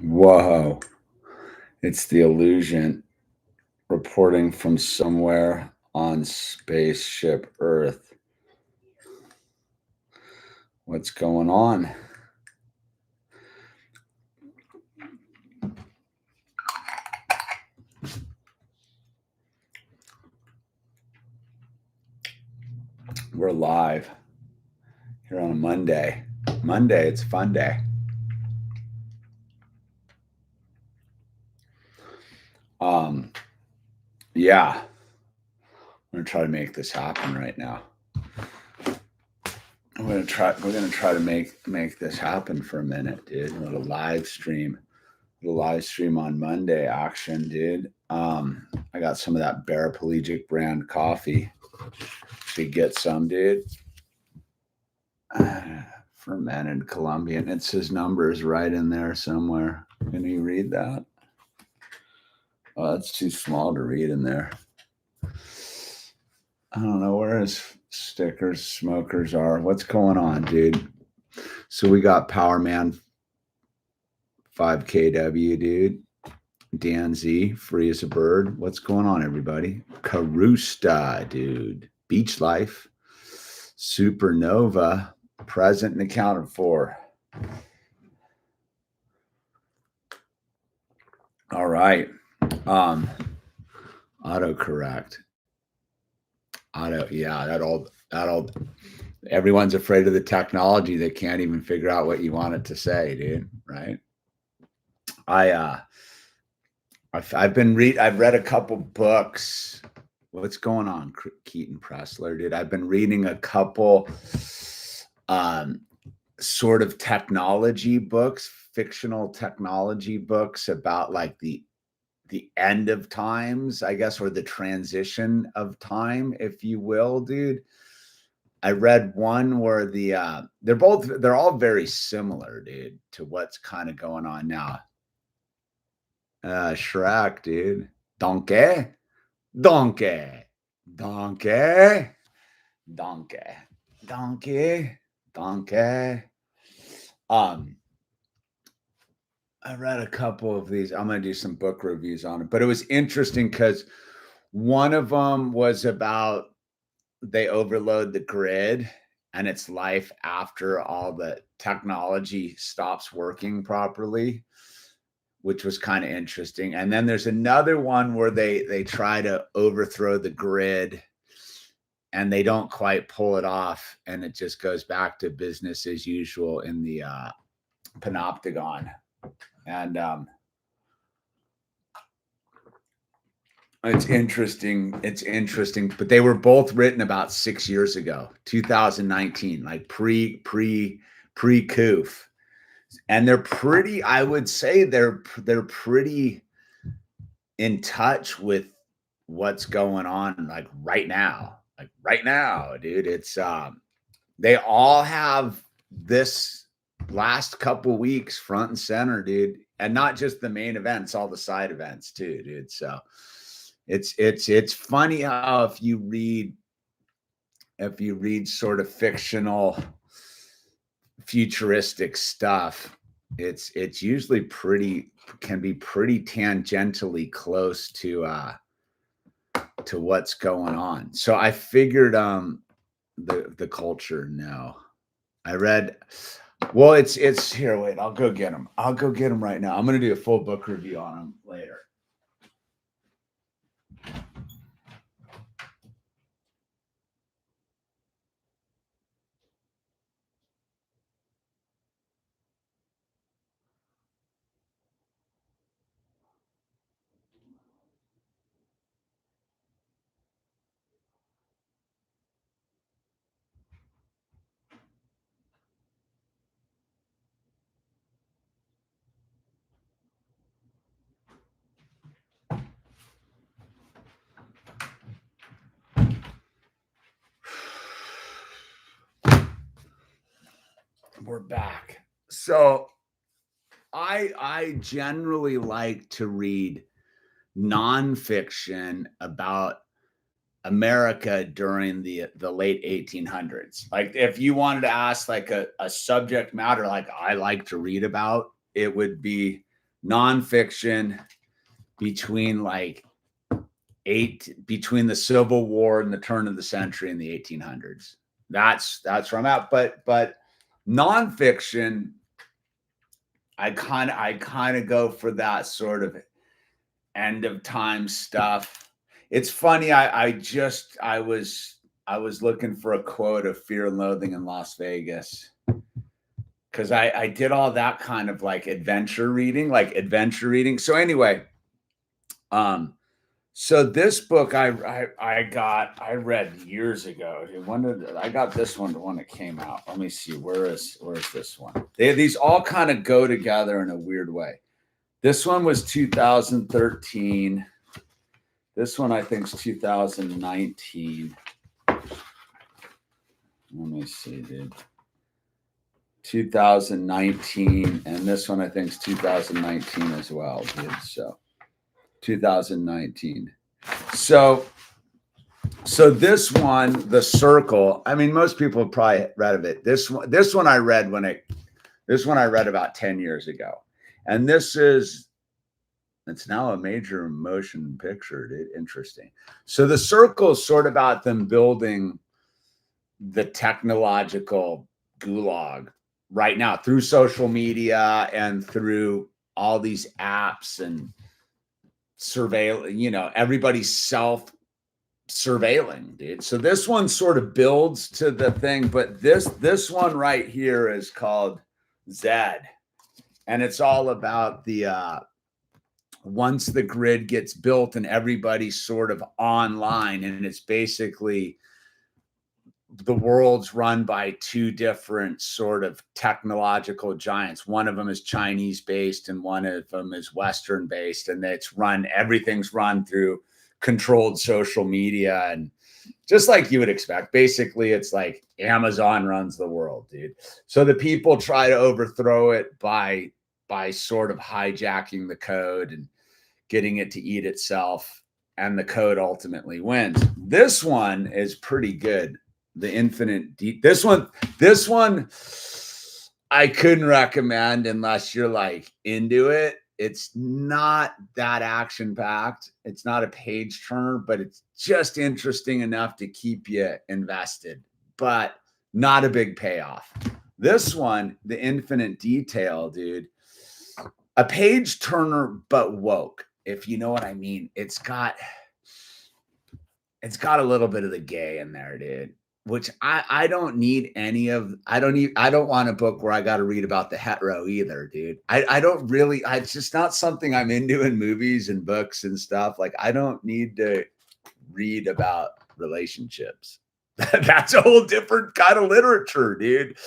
Whoa. It's the illusion reporting from somewhere on spaceship Earth. What's going on? We're live here on a Monday. Monday, it's fun day. Yeah. I'm gonna try to make this happen right now. We're gonna try to make this happen for a minute, dude. A little live stream. On Monday action, dude. I got some of that paraplegic brand coffee. Should get some, dude. Fermented Colombian. It says numbers right in there somewhere. Can you read that? Oh, that's too small to read in there. I don't know where his stickers, smokers are. What's going on, dude? So we got Power Man 5KW, dude. Dan Z, free as a bird. What's going on, everybody? Carusta, dude. Beach Life. Supernova, present and accounted for. All right. Autocorrect. That'll everyone's afraid of the technology. They can't even figure out what you want it to say, dude. Right. I've read a couple books. What's going on, Keaton Pressler, dude? I've been reading a couple sort of technology books, fictional technology books about like the end of times, I guess, or the transition of time, if you will, dude. I read one where they're all very similar, dude, to what's kind of going on now. Shrek, dude. Donkey. I read a couple of these. I'm going to do some book reviews on it, but it was interesting because one of them was about they overload the grid and its life after all the technology stops working properly, which was kind of interesting. And then there's another one where they try to overthrow the grid and they don't quite pull it off, and it just goes back to business as usual in the panopticon. And it's interesting, but they were both written about 6 years ago, 2019, like pre-coof. And they're pretty, I would say they're pretty in touch with what's going on like right now, dude. It's they all have this last couple weeks front and center, dude, and not just the main events, all the side events too, dude. So it's funny how if you read sort of fictional futuristic stuff, it's usually can be pretty tangentially close to what's going on. So I figured the culture. No, I read. Well, it's here. Wait, I'll go get them. Right now. I'm going to do a full book review on them later. We're back. So I generally like to read nonfiction about America during the late 1800s. Like if you wanted to ask like a subject matter like I like to read about, it would be nonfiction between like between the Civil War and the turn of the century in the 1800s. That's where I'm at. But nonfiction, I kind of go for that sort of end of time stuff. It's funny. I was looking for a quote of Fear and Loathing in Las Vegas, because I did all that kind of like adventure reading. So anyway, so this book I read years ago. I got this one, the one that came out. Let me see. Where is this one? These all kind of go together in a weird way. This one was 2013. This one I think is 2019. Let me see, dude. 2019, and this one I think is 2019 as well, dude. So 2019. So this one, The Circle, I mean, most people have probably read of it. This one I read about 10 years ago. And it's now a major motion picture, dude. Interesting. So The Circle is sort of about them building the technological gulag right now through social media and through all these apps and everybody's self-surveilling, dude. So this one sort of builds to the thing, but this one right here is called Zed. And it's all about the once the grid gets built and everybody's sort of online, and it's basically the world's run by two different sort of technological giants. One of them is Chinese based and one of them is Western based. And everything's run through controlled social media. And just like you would expect, basically it's like Amazon runs the world, dude. So the people try to overthrow it by sort of hijacking the code and getting it to eat itself. And the code ultimately wins. This one is pretty good. The Infinite this one I couldn't recommend unless you're like into it. It's not that action packed. It's not a page turner, but it's just interesting enough to keep you invested, but not a big payoff. This one, The Infinite Detail, dude, a page turner, but woke, if you know what I mean. It's got a little bit of the gay in there, dude. Which I don't need any of. I don't want a book where I got to read about the hetero either, dude. I don't really. It's just not something I'm into in movies and books and stuff. Like, I don't need to read about relationships. That's a whole different kind of literature, dude.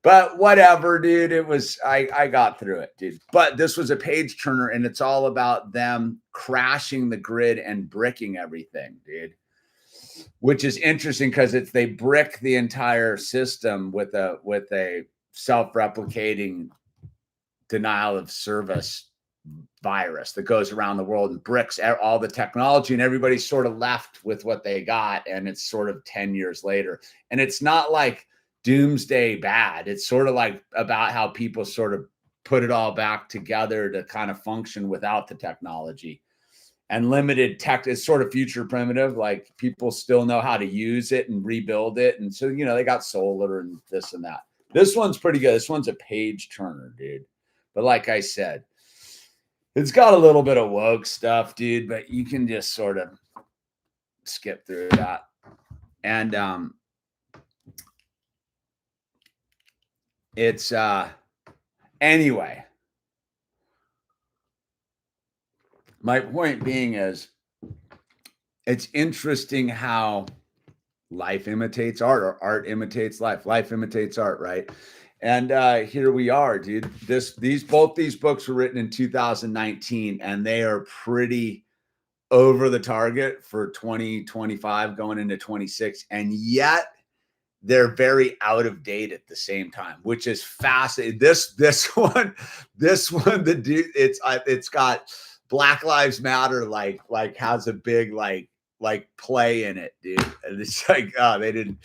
But whatever, dude. It was. I got through it, dude. But this was a page turner, and it's all about them crashing the grid and bricking everything, dude. Which is interesting because they brick the entire system with a self-replicating denial of service virus that goes around the world and bricks all the technology, and everybody's sort of left with what they got. And it's sort of 10 years later. And it's not like doomsday bad. It's sort of like about how people sort of put it all back together to kind of function without the technology. And limited tech is sort of future primitive. Like, people still know how to use it and rebuild it. And so, they got solar and this and that. This one's pretty good. This one's a page turner, dude. But like I said, it's got a little bit of woke stuff, dude, but you can just sort of skip through that. And it's anyway. My point being is, it's interesting how life imitates art, or art imitates life. Life imitates art, right? And here we are, dude. Both these books were written in 2019, and they are pretty over the target for 2025 going into 26, and yet they're very out of date at the same time, which is fascinating. This one, the dude, it's got Black Lives Matter like has a big like play in it, dude. And it's like, oh, he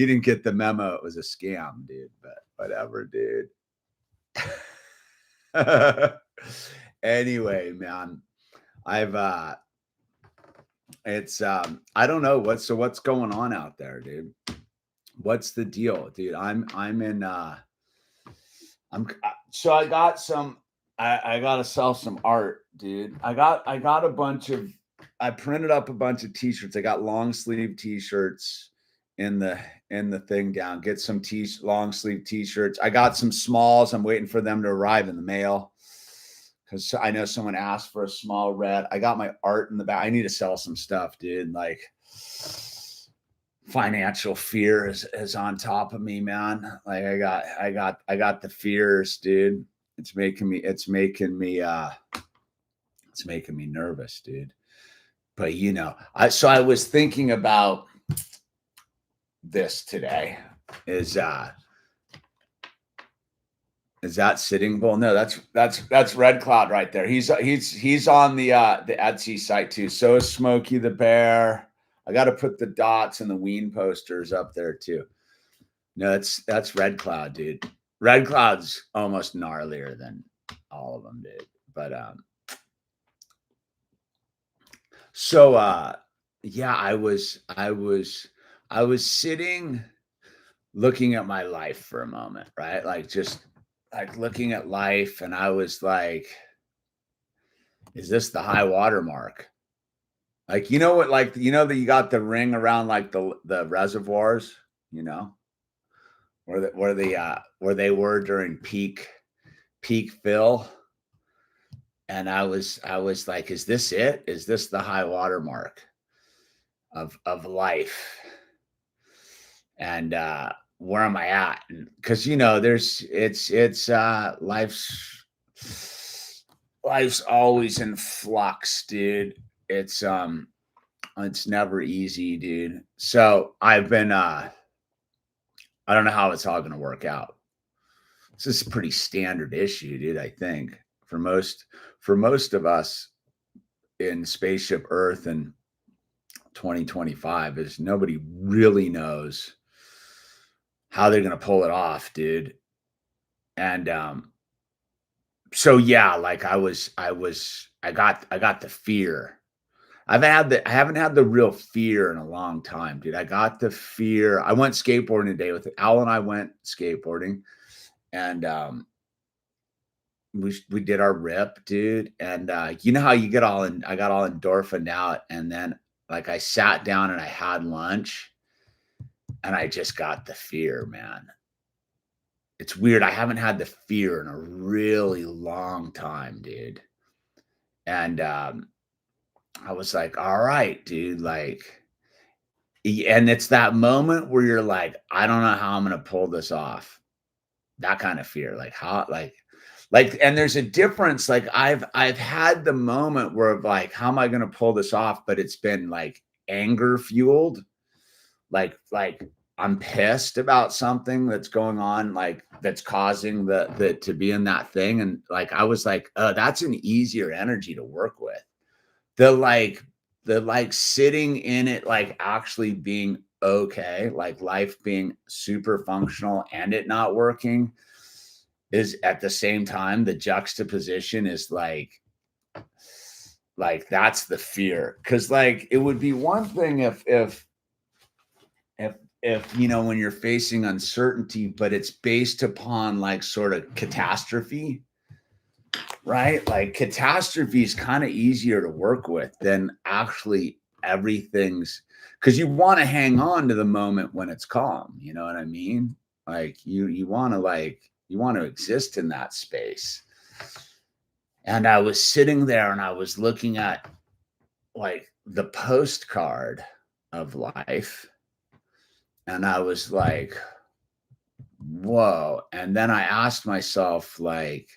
didn't get the memo. It was a scam, dude. But whatever, dude. Anyway, man, I've it's I don't know what's going on out there, dude. What's the deal, dude? I'm in so I got some I gotta sell some art, dude. I got a bunch of I printed up a bunch of t-shirts. I got long sleeve t-shirts in the thing down. Get some long sleeve t-shirts. I got some smalls. I'm waiting for them to arrive in the mail because I know someone asked for a small red. I got my art in the back. I need to sell some stuff, dude. Like financial fear is on top of me, man. Like I got the fears, dude. It's making me nervous, dude. But I was thinking about this today. Is that Sitting Bull? No, that's Red Cloud right there. He's on the Etsy site too. So is Smokey the Bear. I got to put the dots and the Ween posters up there too. No, that's Red Cloud, dude. Red Cloud's almost gnarlier than all of them, dude. But yeah, I was sitting looking at my life for a moment, right? Like just like looking at life, and I was like, is this the high water mark? Like, what, like, that you got the ring around like the reservoirs, where they were during peak fill. And I was like, is this it? Is this the high water mark of life? And where am I at? Because life's always in flux, dude. It's never easy, dude. So I've been I don't know how it's all gonna work out. This is a pretty standard issue, dude. I think for most of us in spaceship Earth in 2025 is nobody really knows how they're gonna pull it off, dude. And so yeah, like I got the fear. I haven't had the real fear in a long time, dude. I got the fear. I went skateboarding today with Al, and I went skateboarding, and we did our rip, dude. And you know how you get I got all endorphined out, and then like I sat down and I had lunch, and I just got the fear, man. It's weird. I haven't had the fear in a really long time, dude. And I was like, all right, dude, like, and it's that moment where you're like, I don't know how I'm going to pull this off. That kind of fear, like how, and there's a difference. Like I've had the moment where like, how am I going to pull this off? But it's been like anger fueled. Like I'm pissed about something that's going on, like that's causing the to be in that thing. And like, I was like, oh, that's an easier energy to work with. The sitting in it, like actually being okay, like life being super functional and it not working is at the same time, the juxtaposition is like that's the fear. Cause like, it would be one thing if when you're facing uncertainty, but it's based upon like sort of catastrophe, right? Like catastrophe is kind of easier to work with than actually everything's, because you want to hang on to the moment when it's calm. You know what I mean? Like you want to exist in that space. And I was sitting there and I was looking at like the postcard of life. And I was like, whoa. And then I asked myself, like,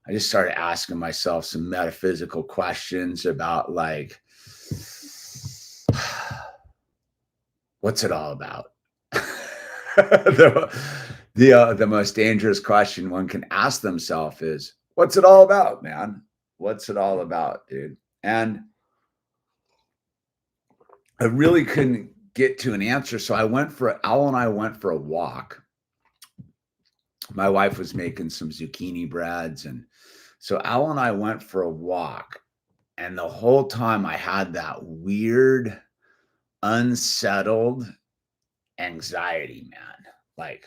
I just started asking myself some metaphysical questions about like, what's it all about? The most dangerous question one can ask themselves is, what's it all about, man? What's it all about, dude? And I really couldn't get to an answer. So Al and I went for a walk. My wife was making some zucchini breads and So Al and I went for a walk, and the whole time I had that weird, unsettled anxiety, man. Like,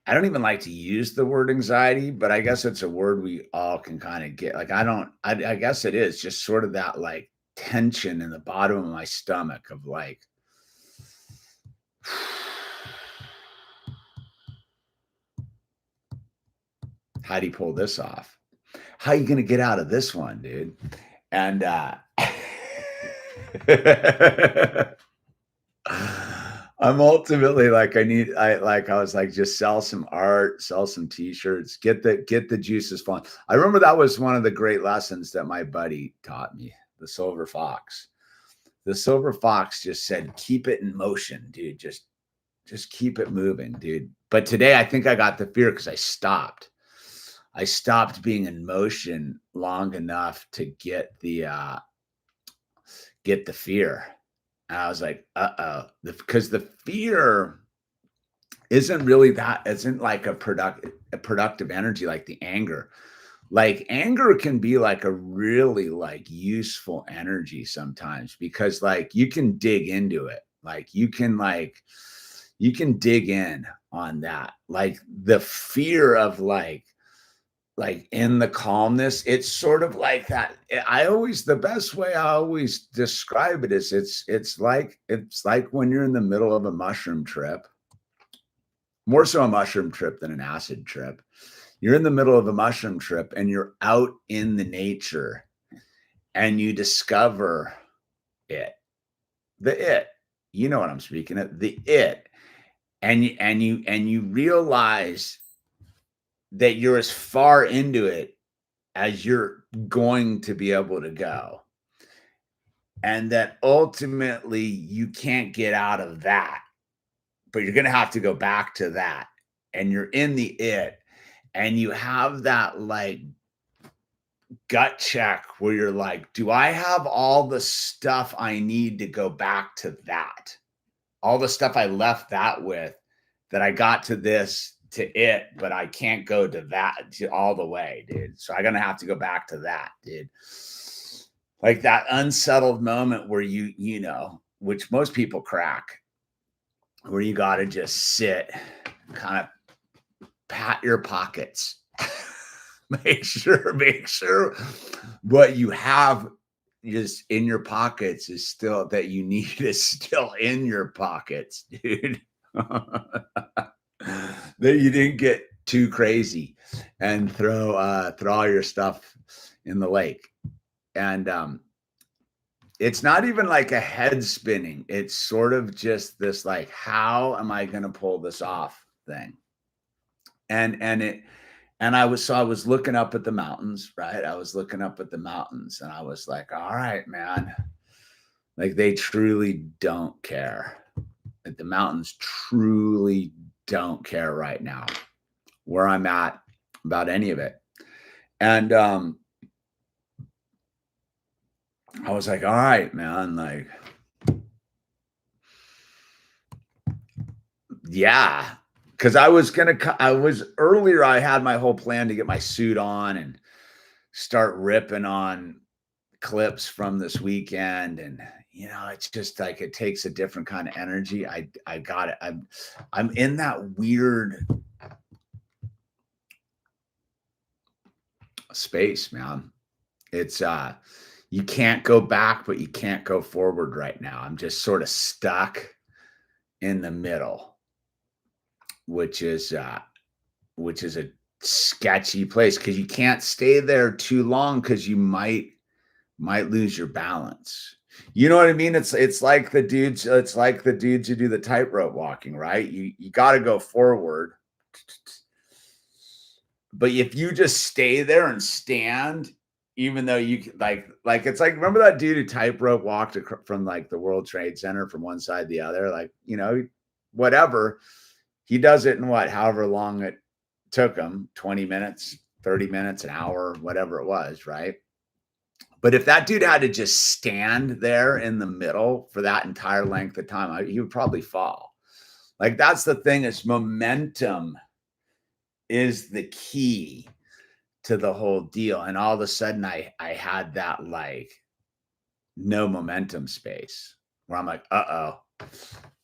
I don't even like to use the word anxiety, but I guess it's a word we all can kind of get. Like, I guess it is just sort of that like tension in the bottom of my stomach of like, how do you pull this off? How are you going to get out of this one, dude? And I'm ultimately like, I was like, just sell some art, sell some t-shirts, get the juices flowing. I remember that was one of the great lessons that my buddy taught me, the silver fox. The silver fox just said, keep it in motion, dude. Just keep it moving, dude. But today I think I got the fear because I stopped. I stopped being in motion long enough to get the fear. And I was like, because the fear isn't like a productive energy like the anger. Like anger can be like a really like useful energy sometimes because like you can dig into it. Like you can dig in on that. Like the fear of like in the calmness, it's sort of like that. The best way I always describe it is it's like when you're in the middle of a mushroom trip, more so a mushroom trip than an acid trip. You're in the middle of a mushroom trip and you're out in the nature and you discover it, you know what I'm speaking of, and you realize that you're as far into it as you're going to be able to go. And that ultimately you can't get out of that, but you're going to have to go back to that. And you're in the and you have that like gut check where you're like, do I have all the stuff I need to go back to that? All the stuff I left that with, that I got to this, to it, but I can't go to that all the way, dude. So I'm gonna have to go back to that, dude. Like that unsettled moment where you know, which most people crack, where you got to just sit, kind of pat your pockets, make sure what you have just in your pockets is still that you need is still in your pockets, dude. That you didn't get too crazy and throw all your stuff in the lake. And it's not even like a head spinning. It's sort of just this like, how am I going to pull this off thing? And I was looking up at the mountains, right? I was looking up at the mountains and I was like, all right, man. Like they truly don't care. Like the mountains truly don't care right now where I'm at about any of it. And I was like, all right, man, like, yeah. Cause I was earlier, I had my whole plan to get my suit on and start ripping on clips from this weekend. And, you know, it's just like, it takes a different kind of energy. I got it. I'm in that weird space, man. It's, you can't go back, but you can't go forward right now. I'm just sort of stuck in the middle, which is a sketchy place because you can't stay there too long because you might lose your balance. You know what I mean? It's like the dudes who do the tightrope walking, right? You got to go forward. But if you just stay there and stand, even though you like it's like, remember that dude who tightrope walked from like the World Trade Center from one side to the other, like, you know, whatever. He does it in however long it took him, 20 minutes, 30 minutes, an hour, whatever it was, right? But if that dude had to just stand there in the middle for that entire length of time, he would probably fall. Like that's the thing, is momentum is the key to the whole deal. And all of a sudden I had that like no momentum space where I'm like,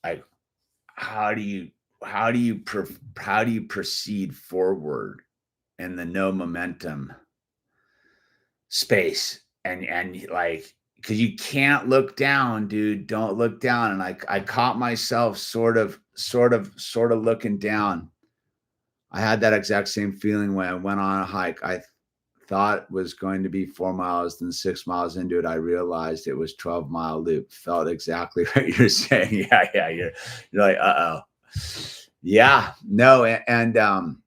like, how do you proceed forward in the no momentum space? And like, because you can't look down, dude. Don't look down. And I caught myself sort of looking down. I had that exact same feeling when I went on a hike. I thought was going to be 4 miles, then 6 miles into it, I realized it was 12-mile loop. Felt exactly what you're saying. Yeah. You're like, yeah, no, and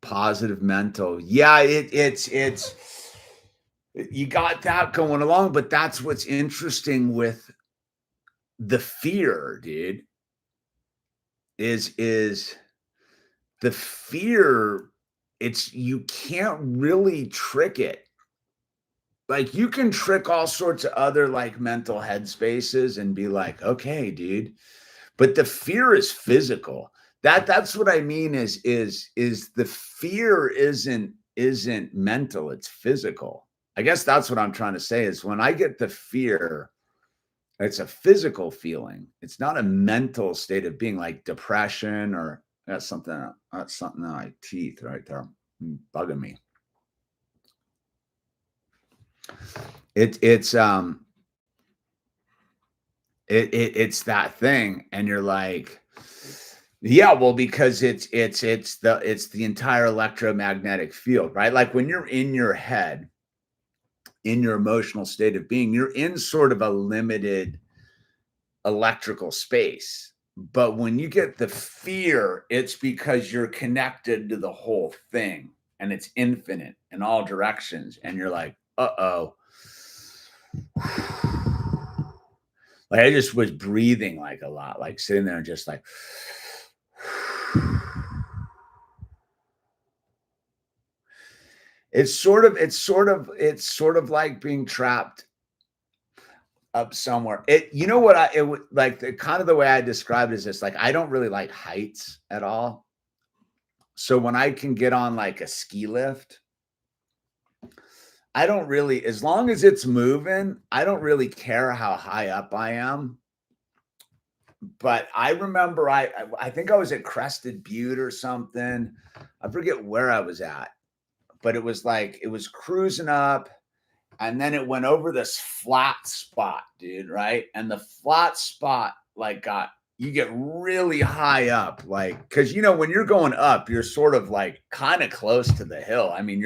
positive mental. Yeah, it's you got that going along, but that's what's interesting with the fear, dude, is the fear. It's, you can't really trick it. Like, you can trick all sorts of other like mental headspaces and be like, okay, dude, but the fear is physical. That's what I mean is the fear isn't mental, it's physical. I guess that's what I'm trying to say is when I get the fear, it's a physical feeling. It's not a mental state of being like depression or that's something in my teeth right there, bugging me. It's that thing, and you're like, yeah, well, because it's the entire electromagnetic field, right? Like when you're in your head, in your emotional state of being, you're in sort of a limited electrical space. But when you get the fear, it's because you're connected to the whole thing and it's infinite in all directions. And you're like, like I just was breathing like a lot, like sitting there and just like, it's sort of like being trapped up somewhere. You know what it would like, the kind of the way I describe it is this, like, I don't really like heights at all. So when I can get on like a ski lift, I don't really, as long as it's moving, I don't really care how high up I am. But I remember I think I was at Crested Butte or something. I forget where I was at, but it was like, it was cruising up and then it went over this flat spot, dude, right? And the flat spot like you get really high up, like, because when you're going up, you're sort of like kind of close to the hill. I mean,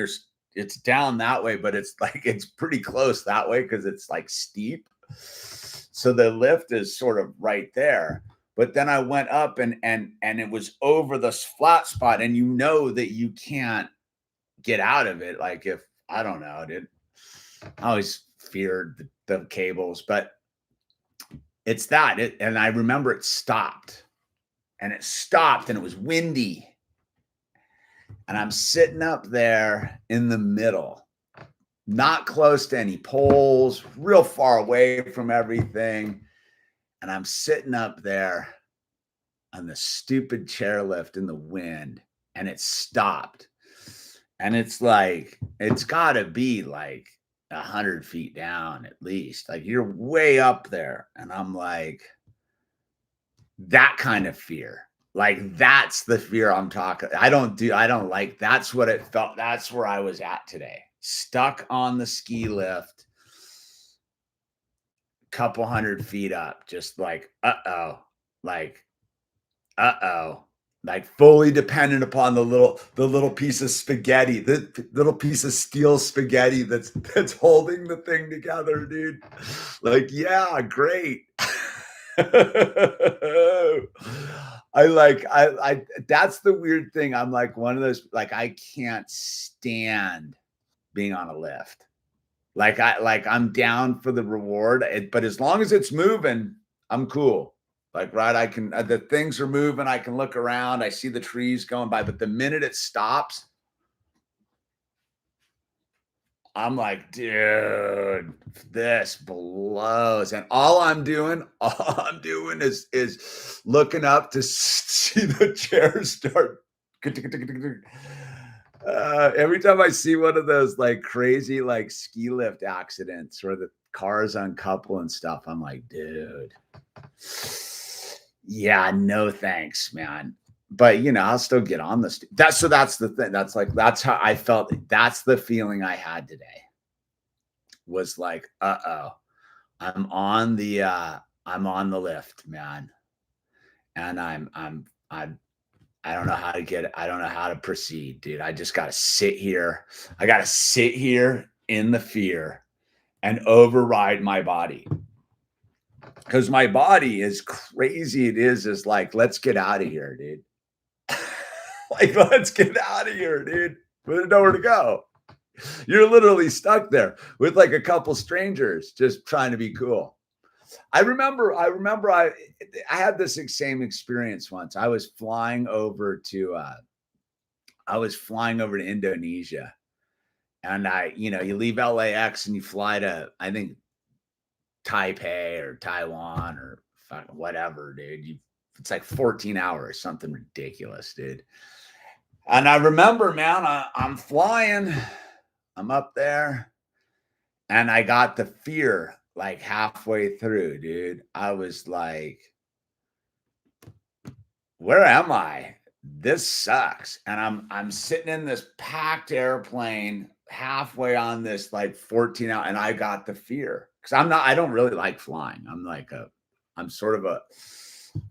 it's down that way, but it's like it's pretty close that way because it's like steep. So the lift is sort of right there. But then I went up and it was over this flat spot, and that you can't get out of it. Like, if I don't know, dude. I always feared the cables, but it's that. And I remember it stopped, and it was windy. And I'm sitting up there in the middle, not close to any poles, real far away from everything. And I'm sitting up there on the stupid chairlift in the wind, and it stopped. And it's like, it's got to be like 100 feet down at least. Like, you're way up there. And I'm like, that kind of fear. Like, that's the fear I'm talking. I don't like, that's what it felt. That's where I was at today. Stuck on the ski lift, couple 100 feet up, just like, like fully dependent upon the little piece of spaghetti, the little piece of steel spaghetti that's holding the thing together, dude. Like, yeah, great. I that's the weird thing. I'm like one of those, like, I can't stand being on a lift. Like, I'm down for the reward, but as long as it's moving, I'm cool. Like, right, I can, the things are moving, I can look around, I see the trees going by, but the minute it stops, I'm like, dude, this blows. And all I'm doing is looking up to see the chair start. Every time I see one of those like crazy like ski lift accidents where the cars uncouple and stuff, I'm like, dude, yeah, no thanks, man. But I'll still get on this. That's the thing. That's how I felt. That's the feeling I had today. Was like, uh-oh, I'm on the lift, man. And I don't know how to get it. I don't know how to proceed, dude. I just gotta sit here. I gotta sit here in the fear and override my body. Because my body, as crazy it is like, let's get out of here, dude. Like, let's get out of here, dude. We don't know where to go. You're literally stuck there with like a couple strangers just trying to be cool. I remember I had this same experience once. I was flying over to Indonesia, and you leave LAX and you fly to, I think, Taipei or Taiwan or whatever, dude. It's like 14 hours, something ridiculous, dude. And I remember, man, I'm flying, I'm up there, and I got the fear like halfway through, dude. I was like, where am I? This sucks. And I'm sitting in this packed airplane halfway on this like 14 hour, and I got the fear because I don't really like flying. I'm sort of a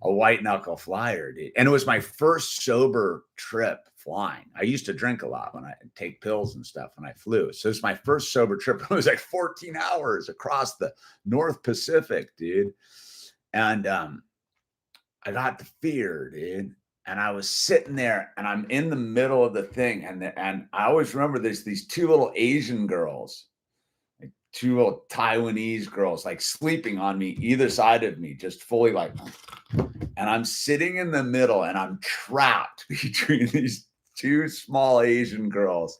white knuckle flyer, dude. And it was my first sober trip flying. I used to drink a lot when I take pills and stuff when I flew. So it's my first sober trip. It was like 14 hours across the North Pacific, dude. And I got the fear, dude. And I was sitting there and I'm in the middle of the thing. And I always remember there's these two little Asian girls, like two little Taiwanese girls, like sleeping on me, either side of me, just fully like, and I'm sitting in the middle and I'm trapped between these two small Asian girls.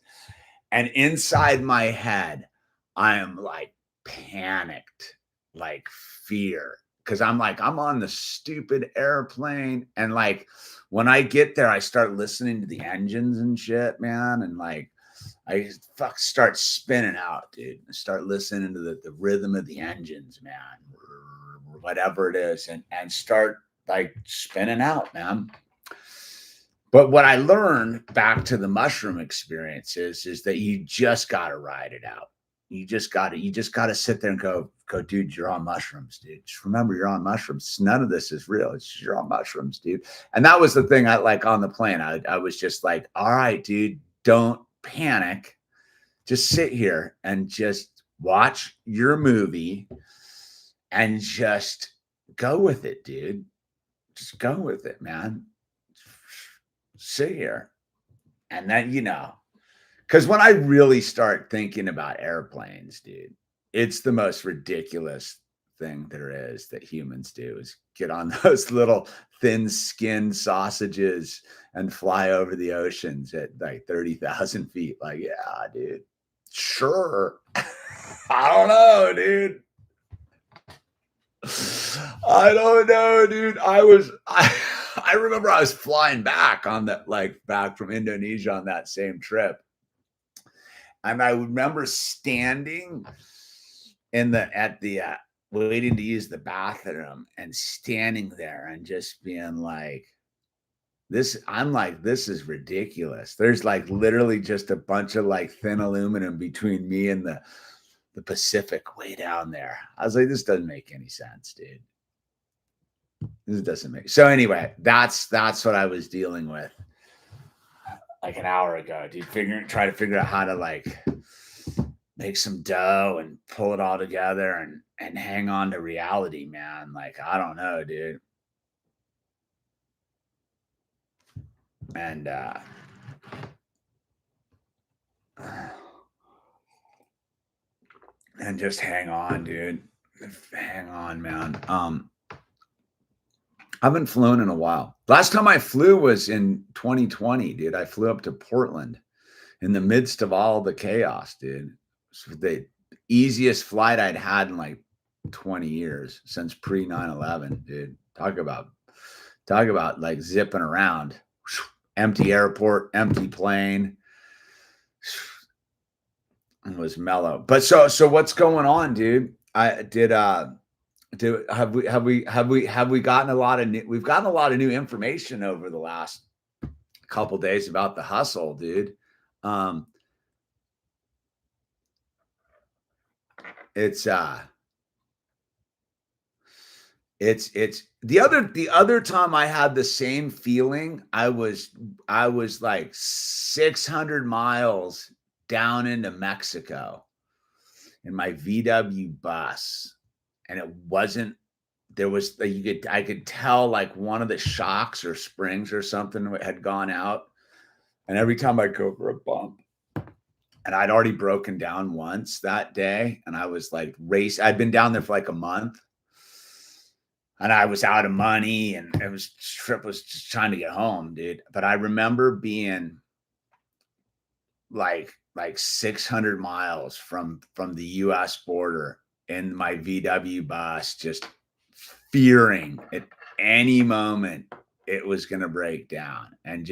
And inside my head, I am like panicked, like fear. Cause I'm on the stupid airplane. And like, when I get there, I start listening to the engines and shit, man. And like, I start spinning out, dude. I start listening to the rhythm of the engines, man, whatever it is, and start like spinning out, man. But what I learned back to the mushroom experience is that you just got to ride it out. You just got to sit there and go, dude, you're on mushrooms, dude. Just remember, you're on mushrooms. None of this is real. It's just, you're on mushrooms, dude. And that was the thing I like on the plane. I was just like, all right, dude, don't panic. Just sit here and just watch your movie and just go with it, dude. Just go with it, man. Sit here. And then, because when I really start thinking about airplanes, dude, it's the most ridiculous thing there is that humans do is get on those little thin-skinned sausages and fly over the oceans at like 30,000 feet. Like, yeah, dude, sure. I don't know, dude. I don't know, dude. I remember I was flying back on that, like back from Indonesia on that same trip. And I remember standing at the waiting to use the bathroom and standing there and just being like, this is ridiculous. There's like literally just a bunch of like thin aluminum between me and the Pacific way down there. I was like, this doesn't make any sense, dude. This doesn't make. So anyway, that's what I was dealing with like an hour ago, dude. Try to figure out how to like make some dough and pull it all together and hang on to reality, man. Like, I don't know, dude. And just hang on, dude. Hang on, man. I haven't flown in a while. Last time I flew was in 2020, dude. I flew up to Portland in the midst of all the chaos, dude. It's the easiest flight I'd had in like 20 years since pre 9/11, dude. Talk about like zipping around. Empty airport, empty plane. It was mellow. But so what's going on, dude? Have we gotten a lot of we've gotten a lot of new information over the last couple days about the hustle, dude. It's the other time I had the same feeling. I was like 600 miles down into Mexico in my VW bus, and it wasn't. There was I could tell like one of the shocks or springs or something had gone out, and every time I'd go for a bump, and I'd already broken down once that day, and I was like I'd been down there for like a month. And I was out of money, and trip was just trying to get home, dude. But I remember being like 600 miles from the US border in my VW bus, just fearing at any moment it was going to break down, and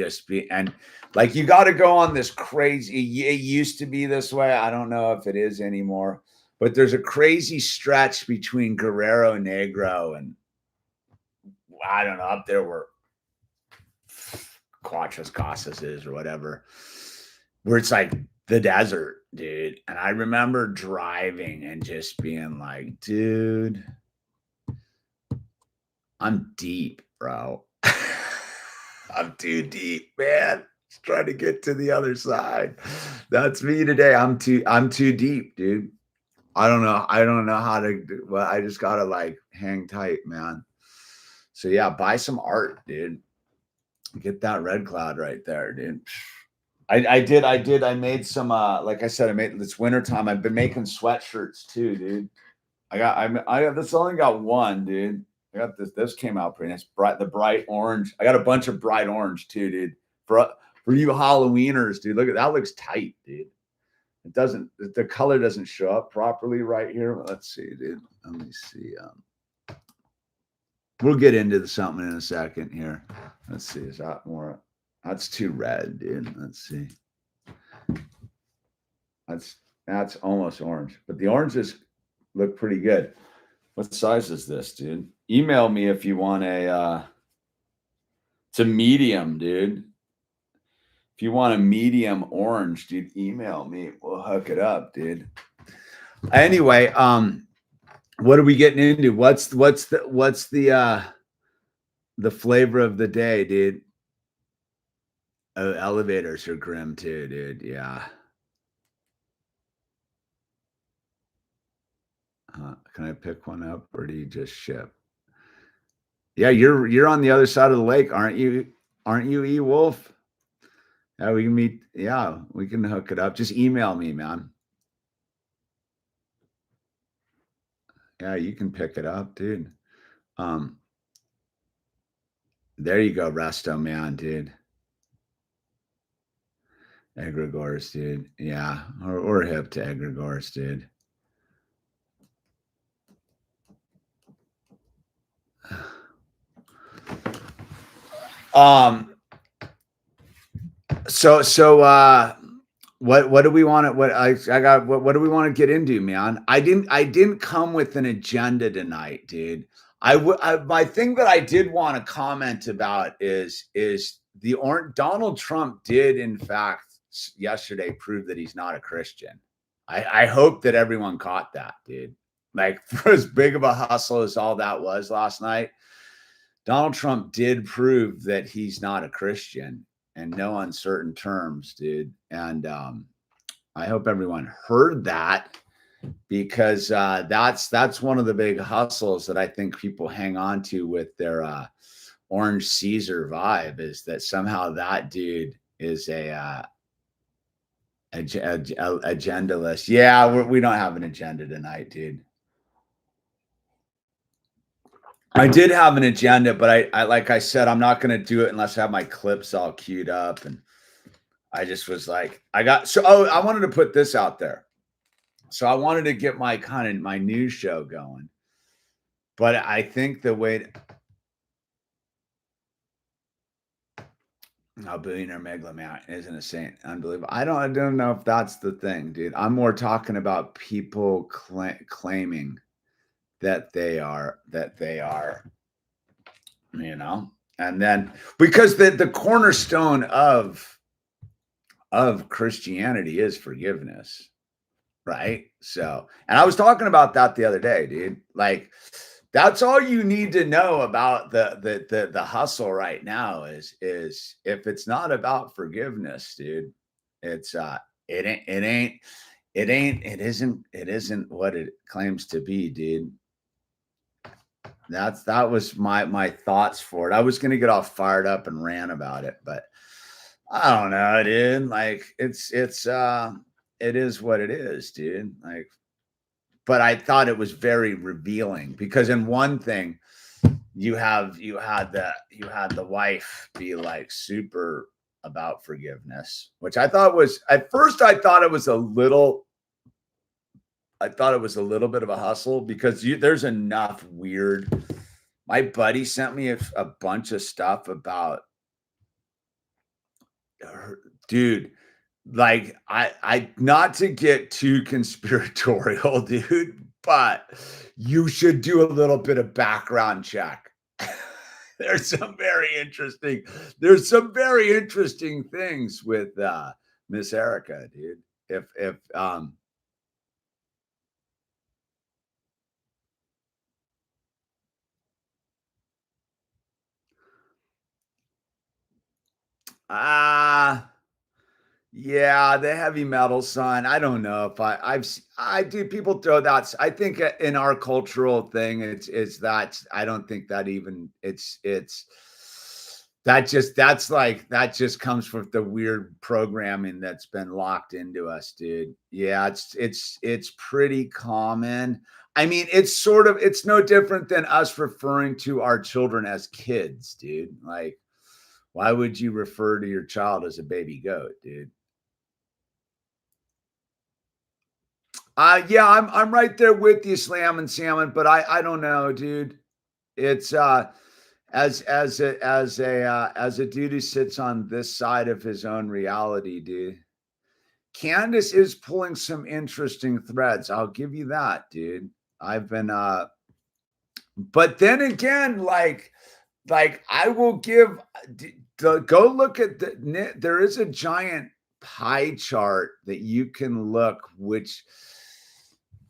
like, you got to go on this crazy, it used to be this way. I don't know if it is anymore, but there's a crazy stretch between Guerrero Negro and, I don't know, up there where Cuatro Casas is or whatever, where it's like the desert, dude. And I remember driving and just being like, dude, I'm deep, bro. I'm too deep, man. Just trying to get to the other side. That's me today. I'm too deep, dude. I don't know how to do, well, I just gotta like hang tight, man. So yeah, buy some art, dude. Get that red cloud right there, dude. I made some, like I said, it's wintertime. I've been making sweatshirts too, dude. This only got one, dude. I got this came out pretty nice. The bright orange. I got a bunch of bright orange too, dude. For you Halloweeners, dude. Look at that, looks tight, dude. The color doesn't show up properly right here. Let's see, dude. Let me see. We'll get into something in a second here. Let's see. Is that more? That's too red, dude. Let's see. That's almost orange, but the oranges look pretty good. What size is this, dude? Email me if you want it's a medium, dude. If you want a medium orange, dude, email me. We'll hook it up, dude. Anyway, what are we getting into? What's the flavor of the day, dude? Oh, elevators are grim too, dude. Yeah. Can I pick one up, or do you just ship? Yeah, you're on the other side of the lake, aren't you? Aren't you, E Wolf? Yeah, we can meet. Yeah, we can hook it up. Just email me, man. Yeah, you can pick it up, dude. There you go, Resto Man, dude. Egregores, dude. Yeah, or hip to egregores, dude. What do we want to what do we want to get into, man? I didn't come with an agenda tonight, dude. My thing that I did want to comment about is Donald Trump did in fact yesterday prove that he's not a Christian. I hope that everyone caught that, dude. Like, for as big of a hustle as all that was last night, Donald Trump did prove that he's not a Christian, in no uncertain terms, dude. And I hope everyone heard that, because that's one of the big hustles that I think people hang on to with their Orange Caesar vibe, is that somehow that dude is a agendaless. Yeah, we don't have an agenda tonight, dude. I did have an agenda, but I like I said, I'm not going to do it unless I have my clips all queued up. And I just was like, I wanted to put this out there. So I wanted to get my news show going. But I think the way A billionaire megalomaniac isn't a saint. Unbelievable. I don't know if that's the thing, dude. I'm more talking about people claiming that they are, you know. And then because the cornerstone of Christianity is forgiveness, right? So, and I was talking about that the other day, dude. Like that's all you need to know about the hustle right now is if it's not about forgiveness, dude, it's it ain't it ain't it isn't what it claims to be, dude. That was my thoughts for it. I was gonna get all fired up and rant about it, but I don't know, dude. Like it is what it is, dude. Like, but I thought it was very revealing because in one thing you had the wife be like super about forgiveness, which I thought was at first I thought it was a little bit of a hustle because there's enough weird. My buddy sent me a bunch of stuff about her, dude. Like I not to get too conspiratorial, dude, but you should do a little bit of background check. there's some very interesting there's some very interesting things with Miss Erica, dude. If ah yeah, the heavy metal son. I don't know if I do. People throw that. I think in our cultural thing, it's that I don't think that even it's that just comes from the weird programming that's been locked into us, dude. Yeah, it's pretty common. I mean, it's no different than us referring to our children as kids, dude. Like, why would you refer to your child as a baby goat, dude? Yeah, I'm right there with you, Slam and Salmon, but I don't know, dude. It's as a dude who sits on this side of his own reality, dude. Candace is pulling some interesting threads. I'll give you that, dude. I've been but then again, like I will give go look at there is a giant pie chart that you can look which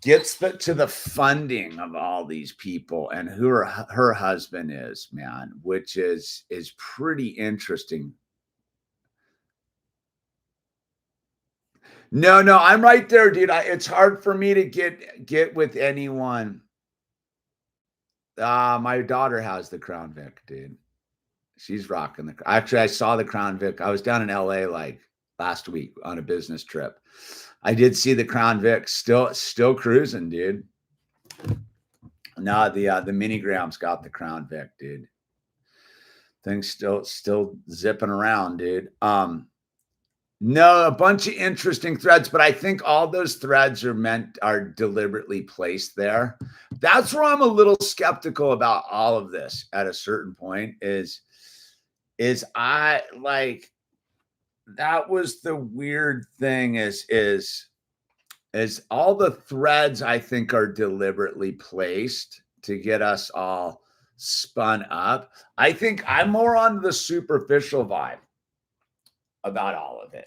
gets to the funding of all these people and who her husband is, man, which is pretty interesting. No, I'm right there, dude. It's hard for me to get with anyone. My daughter has the Crown Vic, dude. She's rocking the. Actually, I saw the Crown Vic. I was down in LA like last week on a business trip. I did see the Crown Vic still cruising, dude. No, the Minigram's got the Crown Vic, dude. Things still zipping around, dude. No, a bunch of interesting threads, but I think all those threads are deliberately placed there. That's where I'm a little skeptical about all of this at a certain point is I like that was the weird thing is all the threads I think are deliberately placed to get us all spun up. I think I'm more on the superficial vibe about all of it.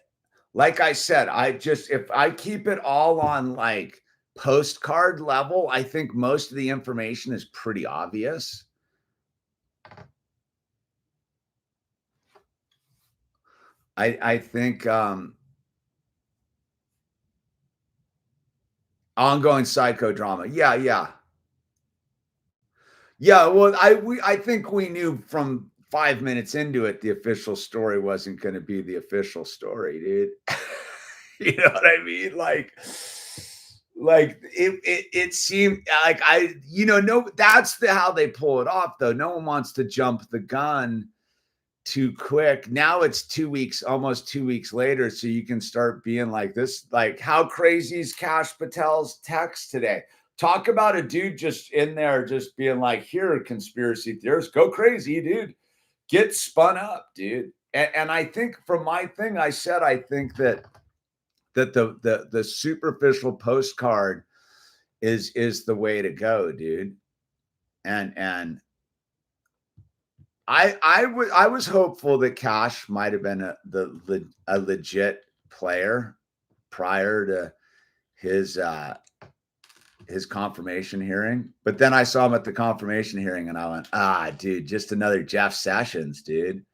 Like I said, if I keep it all on like postcard level, I think most of the information is pretty obvious. I think ongoing psychodrama. Yeah, well, I think we knew from 5 minutes into it the official story wasn't going to be the official story, dude. You know what I mean? Like it seemed like no, that's how they pull it off though. No one wants to jump the gun too quick. Now it's 2 weeks, almost 2 weeks later, so you can start being like this. Like, how crazy is Cash Patel's text today? Talk about a dude just in there, just being like, "Here, conspiracy theorists, go crazy, dude. Get spun up, dude." and I think from my thing, I said, I think that the superficial postcard is the way to go, dude. And I was hopeful that Cash might have been a legit player prior to his confirmation hearing. But then I saw him at the confirmation hearing and I went, dude, just another Jeff Sessions, dude.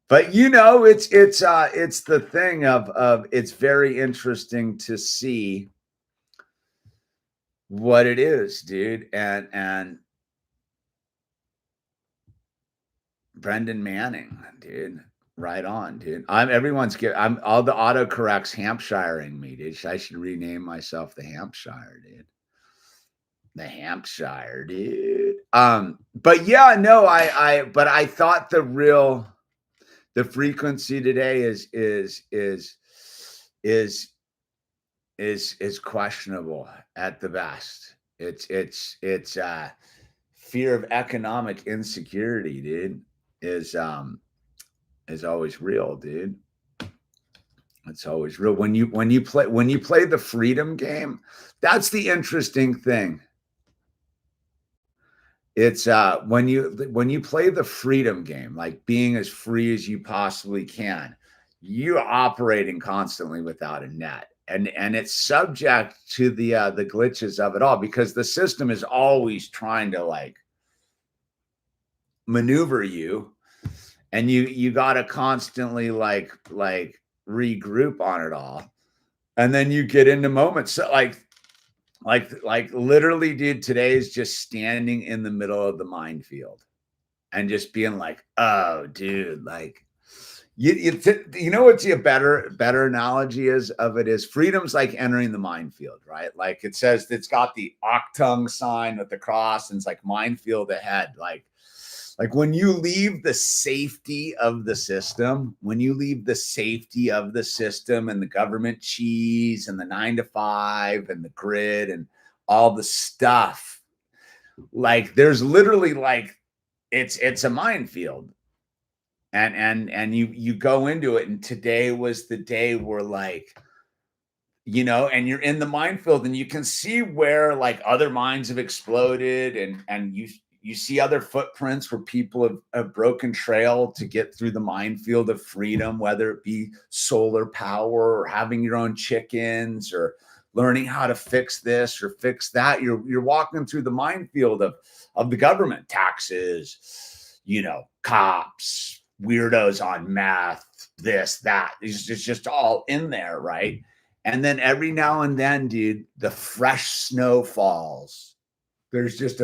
But it's the thing of it's very interesting to see what it is, dude. And Brendan Manning, dude. Right on, dude. I'm all the autocorrects Hampshiring me, dude. I should rename myself the Hampshire, dude. The Hampshire, dude. But yeah, no, but I thought the frequency today is questionable at the best. It's fear of economic insecurity, dude, is always real, dude. It's always real. When you play the freedom game, that's the interesting thing. It's when you play the freedom game, like being as free as you possibly can, you're operating constantly without a net. And it's subject to the glitches of it all, because the system is always trying to like maneuver you, and you got to constantly like regroup on it all. And then you get into moments so like literally, dude, today is just standing in the middle of the minefield and just being like, oh, dude, like you know what's a better analogy is freedom's like entering the minefield, right? Like it says, it's got the octung sign with the cross and it's like minefield ahead. Like when you leave the safety of the system, and the government cheese and the 9 to 5 and the grid and all the stuff, like there's literally like, it's a minefield. And you go into it, and today was the day where like, and you're in the minefield and you can see where like other mines have exploded, and you see other footprints where people have broken trail to get through the minefield of freedom, whether it be solar power or having your own chickens or learning how to fix this or fix that. You're walking through the minefield of the government, taxes, cops, weirdos on meth, this, that. It's just all in there, right? And then every now and then, dude, the fresh snow falls. There's just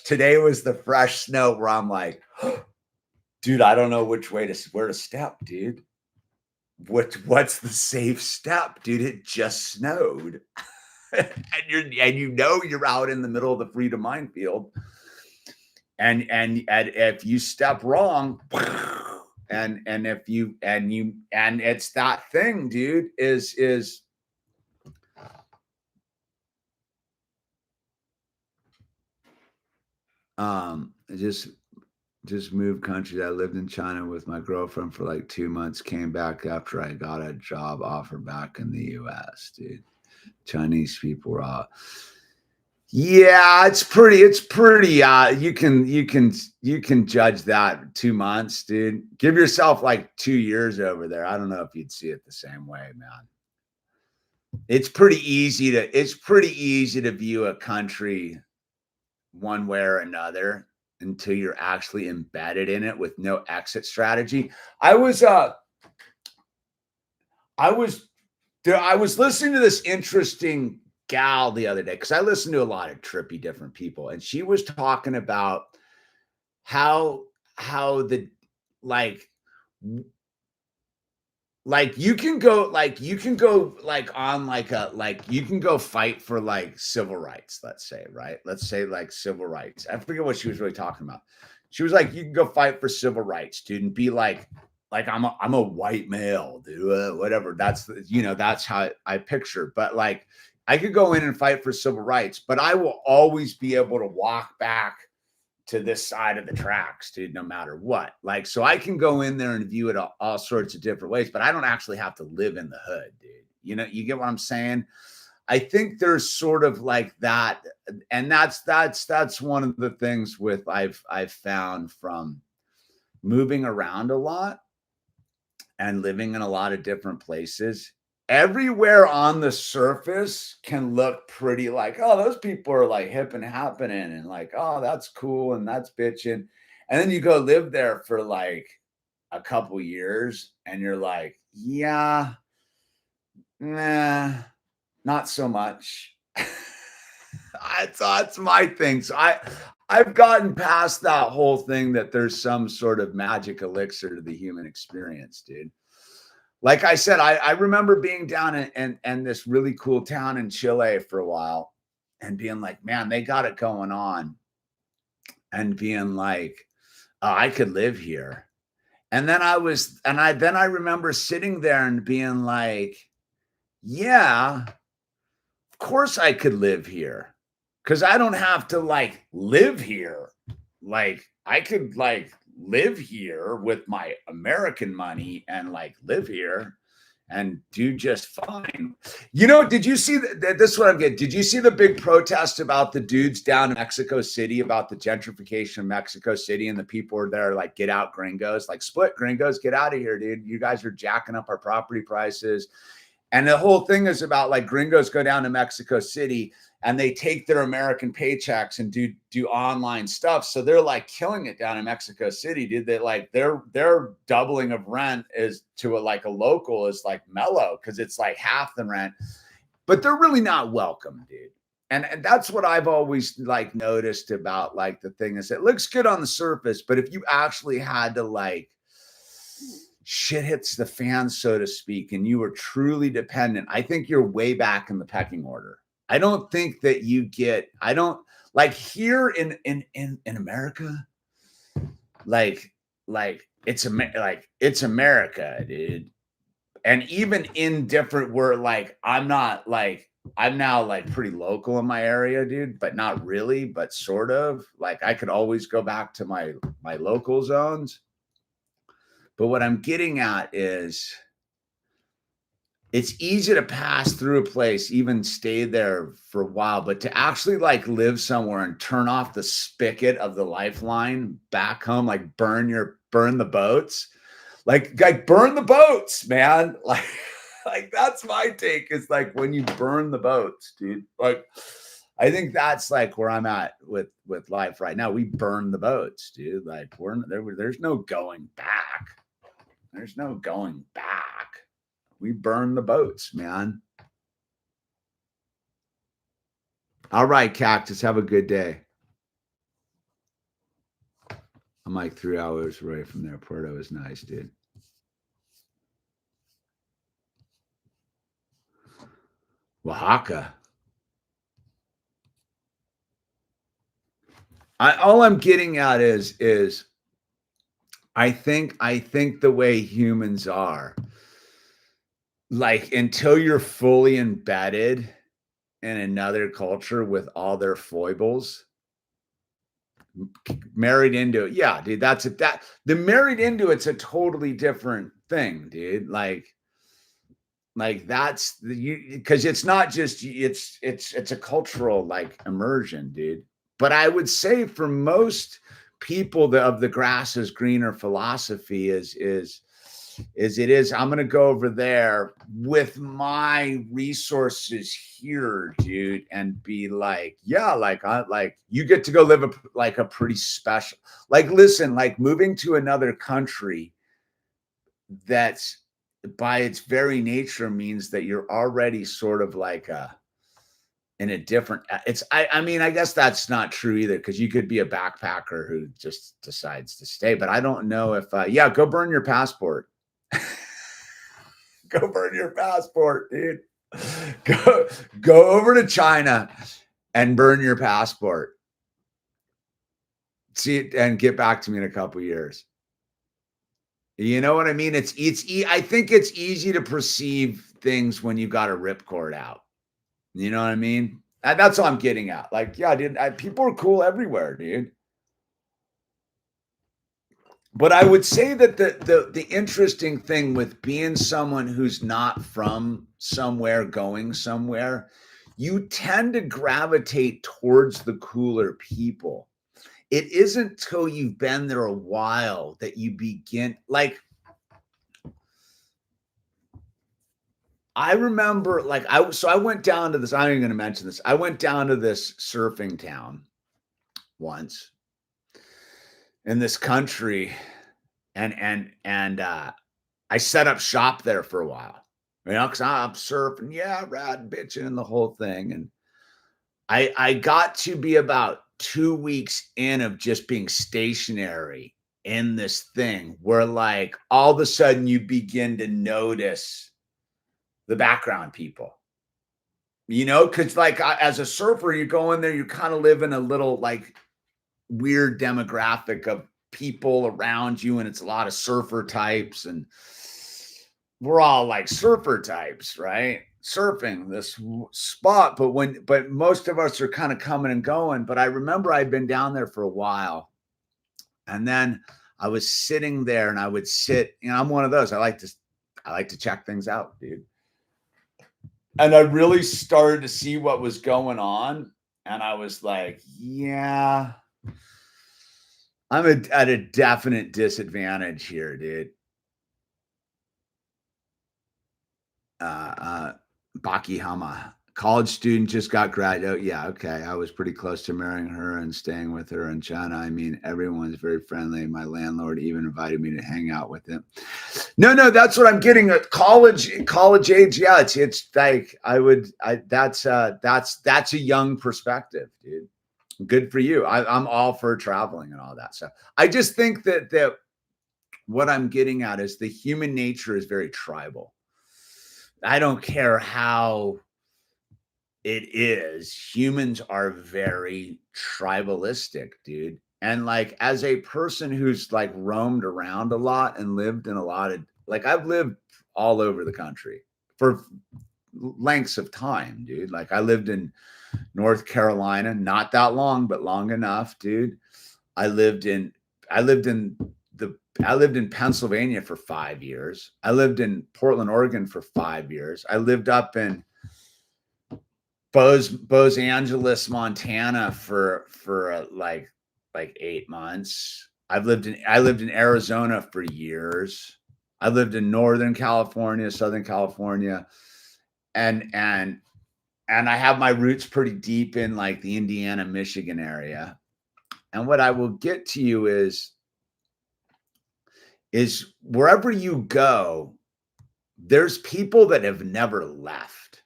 today was the fresh snow where I'm like, dude, I don't know where to step, dude. What's the safe step, dude? It just snowed. and you're out in the middle of the freedom minefield. And if you step wrong, and it's that thing, dude, is just moved countries. I lived in China with my girlfriend for like 2 months, came back after I got a job offer back in the US, dude. Chinese people were all, yeah, it's pretty you can judge that 2 months, dude. Give yourself like 2 years over there. I don't know if you'd see it the same way, man. It's pretty easy to view a country one way or another until you're actually embedded in it with no exit strategy. I was listening to this interesting gal the other day, because I listen to a lot of trippy different people, and she was talking about how the you can go fight for like civil rights, let's say, right? Let's say like civil rights. I forget what she was really talking about. She was like, you can go fight for civil rights, dude, and be like I'm a white male, dude, whatever. That's that's how I picture. But like, I could go in and fight for civil rights, but I will always be able to walk back to this side of the tracks, dude, no matter what. Like, so I can go in there and view it all sorts of different ways, but I don't actually have to live in the hood, dude. You know, you get what I'm saying? I think there's sort of like that, and that's one of the things with I've found from moving around a lot and living in a lot of different places. Everywhere on the surface can look pretty like, oh, those people are like hip and happening and like, oh, that's cool and that's bitching. And then you go live there for like a couple years and you're like, yeah, nah, not so much. That's my thing. So I've gotten past that whole thing that there's some sort of magic elixir to the human experience, dude. Like I said, I remember being down in this really cool town in Chile for a while and being like, man, they got it going on. And being like, oh, I could live here. And then I remember sitting there and being like, yeah, of course I could live here. Because I don't have to like live here. Like I could like live here with my American money and like live here and do just fine. You know, did you see that? This is what I'm getting. Did you see the big protest about the dudes down in Mexico City about the gentrification of Mexico City and the people are there like, get out gringos, like split gringos, get out of here, dude. You guys are jacking up our property prices. And the whole thing is about like gringos go down to Mexico City and they take their American paychecks and do online stuff. So they're like killing it down in Mexico City, dude. They like their doubling of rent is to a local is like mellow because it's like half the rent, but they're really not welcome, dude. And that's what I've always like noticed about like the thing is it looks good on the surface, but if you actually had to like shit hits the fan, so to speak, and you are truly dependent, I think you're way back in the pecking order. I don't think that I don't like here in America, like it's America, dude. And even in different, where like I'm now like pretty local in my area, dude, but not really, but sort of like I could always go back to my local zones. But what I'm getting at is it's easy to pass through a place, even stay there for a while, but to actually like live somewhere and turn off the spigot of the lifeline back home, like burn the boats, like burn the boats, man. Like that's my take. Is like when you burn the boats, dude. Like I think that's like where I'm at with life right now. We burn the boats, dude. Like there's no going back. There's no going back. We burn the boats, man. All right, Cactus. Have a good day. I'm like 3 hours away from there. Puerto is nice, dude. Oaxaca. All I'm getting at is I think the way humans are, like until you're fully embedded in another culture with all their foibles, married into it. Yeah, dude, the married into it's a totally different thing, dude. Like that's because it's not just it's a cultural like immersion, dude. But I would say for most people of the grass is greener philosophy is I'm going to go over there with my resources here, dude, and be like, yeah, like you get to go live a pretty special, like, listen, like moving to another country that's by its very nature means that you're already sort of like in a different, I mean, I guess that's not true either, because you could be a backpacker who just decides to stay, but I don't know if yeah, go burn your passport. Go burn your passport, dude. Go over to China and burn your passport. See it and get back to me in a couple years. You know what I mean? I think it's easy to perceive things when you got a ripcord out. You know what I mean? And that's all I'm getting at. Like, yeah, dude, people are cool everywhere, dude. But I would say that the interesting thing with being someone who's not from somewhere going somewhere, you tend to gravitate towards the cooler people. It isn't till you've been there a while that you begin, like, I remember, like, I went down to this, I'm not even going to mention this. I went down to this surfing town once in this country, and I set up shop there for a while, because I'm surfing, yeah, rad bitching and the whole thing. And I got to be about 2 weeks in of just being stationary in this thing where, like, all of a sudden you begin to notice the background people, because, like, as a surfer, you go in there, you kind of live in a little, like, weird demographic of people around you, and it's a lot of surfer types, and we're all like surfer types, right? Surfing this spot, but most of us are kind of coming and going. But I remember I'd been down there for a while, and then I was sitting there, and I would sit. I'm one of those. I like to check things out, dude. And I really started to see what was going on, and I was like, yeah, I'm at a definite disadvantage here, dude. Baki Hama, college student, just got graduated. Oh, yeah, okay. I was pretty close to marrying her and staying with her in China. I mean, everyone's very friendly. My landlord even invited me to hang out with him. No, that's what I'm getting at. College age. Yeah, it's like that's a young perspective, dude. Good for you. I'm all for traveling and all that stuff. I just think that what I'm getting at is the human nature is very tribal. I don't care how it is. Humans are very tribalistic, dude. And, like, as a person who's, like, roamed around a lot and lived in a lot of, like, I've lived all over the country for lengths of time, dude. Like, I lived in North Carolina, not that long, but long enough, dude. I lived in Pennsylvania for 5 years. I lived in Portland, Oregon for 5 years. I lived up in Bose Angeles, Montana for like 8 months. I lived in Arizona for years. I lived in Northern California, Southern California, and I have my roots pretty deep in, like, the Indiana, Michigan area. And what I will get to you is wherever you go, there's people that have never left.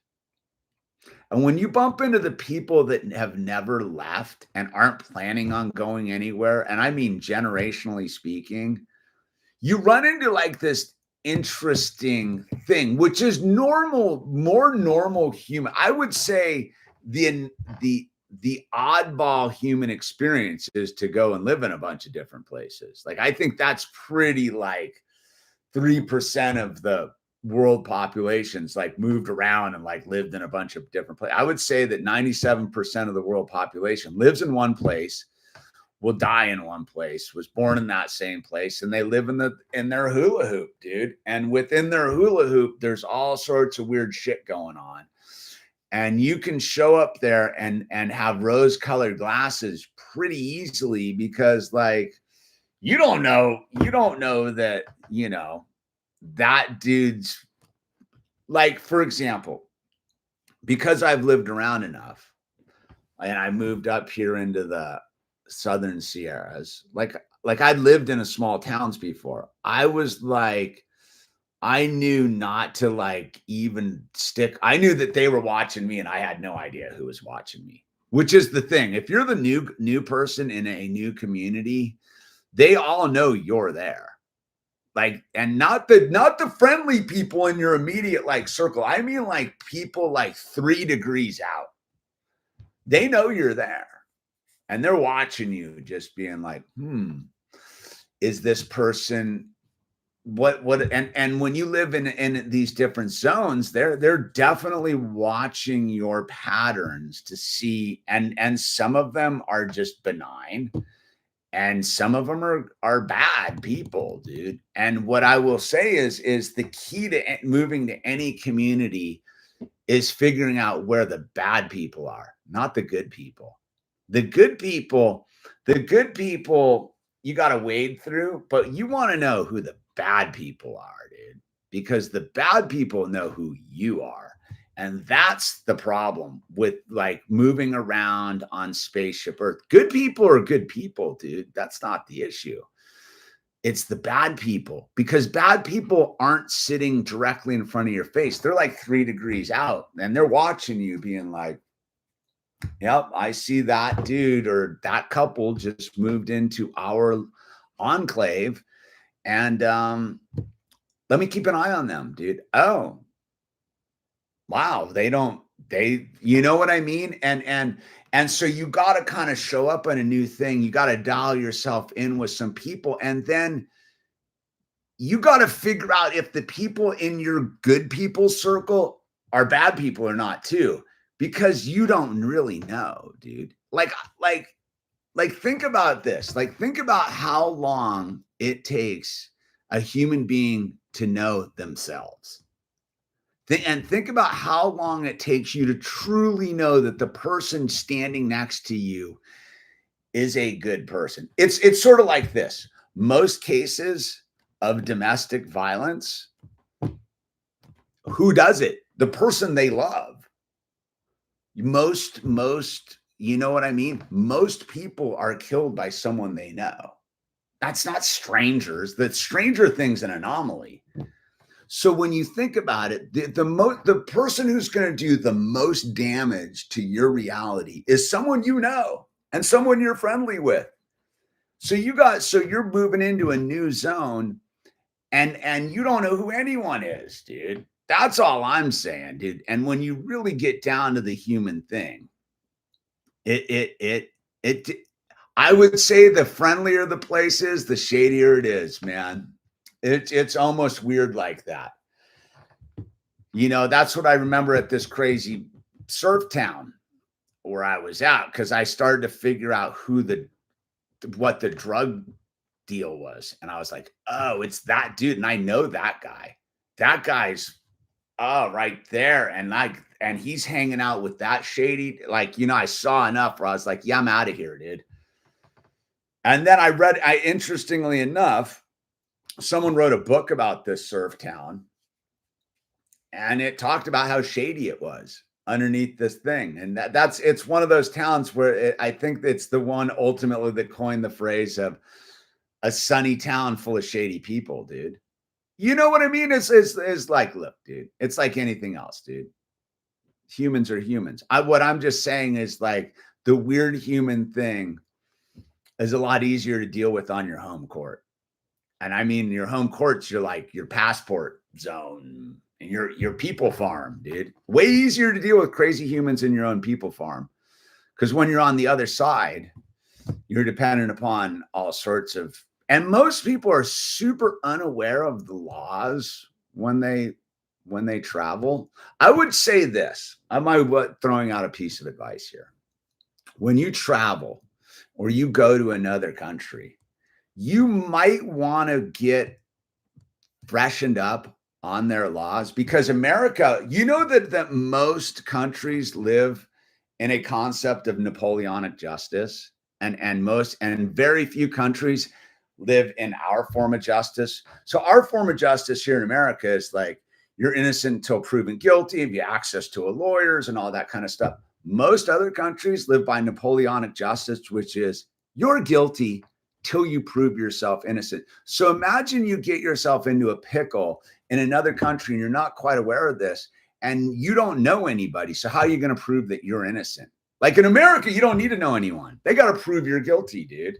And when you bump into the people that have never left and aren't planning on going anywhere, and I mean generationally speaking, you run into, like, this interesting thing, which is normal, more normal human. I would say the oddball human experience is to go and live in a bunch of different places. Like, I think that's pretty, like, 3% of the world populations, like, moved around and, like, lived in a bunch of different places. I would say that 97% of the world population lives in one place, will die in one place, was born in that same place, and they live in their hula hoop, dude. And within their hula hoop, there's all sorts of weird shit going on. And you can show up there and have rose-colored glasses pretty easily because, like, you don't know that, that dude's, like, for example, because I've lived around enough and I moved up here into the Southern Sierras, like I'd lived in a small towns before. I was like, I knew not to, like, even stick. I knew that they were watching me and I had no idea who was watching me, which is the thing. If you're the new person in a new community, they all know you're there. Like, and not the friendly people in your immediate, like, circle. I mean, like, people like 3 degrees out. They know you're there. And they're watching you, just being like, is this person what and when you live in these different zones, they're definitely watching your patterns to see, and some of them are just benign, and some of them are bad people, dude. And what I will say is the key to moving to any community is figuring out where the bad people are, not the good people. The good people, you got to wade through, but you want to know who the bad people are, dude, because the bad people know who you are. And that's the problem with like moving around on Spaceship Earth. Good people are good people, dude. That's not the issue. It's the bad people, because bad people aren't sitting directly in front of your face. They're like 3 degrees out and they're watching you being like, yep, I see that dude or that couple just moved into our enclave. And let me keep an eye on them, dude. Oh, wow, you know what I mean? And so you got to kind of show up on a new thing. You got to dial yourself in with some people, and then you got to figure out if the people in your good people circle are bad people or not too, because you don't really know, dude. Like think about this. Like think about how long it takes a human being to know themselves. And think about how long it takes you to truly know that the person standing next to you is a good person. It's sort of like this. Most cases of domestic violence, who does it? The person they love. Most, you know what I mean? Most people are killed by someone they know. That's not strangers. The stranger thing's an anomaly. So when you think about it, the person who's going to do the most damage to your reality is someone you know and someone you're friendly with. So you're moving into a new zone and you don't know who anyone is, dude. That's all I'm saying, dude. And when you really get down to the human thing, I would say the friendlier the place is, the shadier it is, man. It's almost weird like that. You know, that's what I remember at this crazy surf town where I was at, because I started to figure out what the drug deal was. And I was like, oh, it's that dude. And I know that guy. That guy's right there. And he's hanging out with that shady, like, you know, I saw enough where I was like, yeah, I'm out of here, dude. And then interestingly enough, someone wrote a book about this surf town, and it talked about how shady it was underneath this thing. And it's one of those towns where I think it's the one ultimately that coined the phrase of a sunny town full of shady people, dude. You know what I mean? It's like, look, dude, it's like anything else, dude. Humans are humans. What I'm just saying is, like, the weird human thing is a lot easier to deal with on your home court. And I mean, your home court's your passport zone and your people farm, dude. Way easier to deal with crazy humans in your own people farm. Because when you're on the other side, you're dependent upon all sorts of, and most people are super unaware of the laws when they travel. I would say this, throwing out a piece of advice here. When you travel or you go to another country, you might want to get freshened up on their laws, because America, you know that most countries live in a concept of Napoleonic justice, and very few countries live in our form of justice. So our form of justice here in America is like, you're innocent until proven guilty, if you have access to lawyers and all that kind of stuff. Most other countries live by Napoleonic justice, which is you're guilty till you prove yourself innocent. So imagine you get yourself into a pickle in another country and you're not quite aware of this and you don't know anybody. So how are you going to prove that you're innocent? Like in America, you don't need to know anyone. They got to prove you're guilty, dude.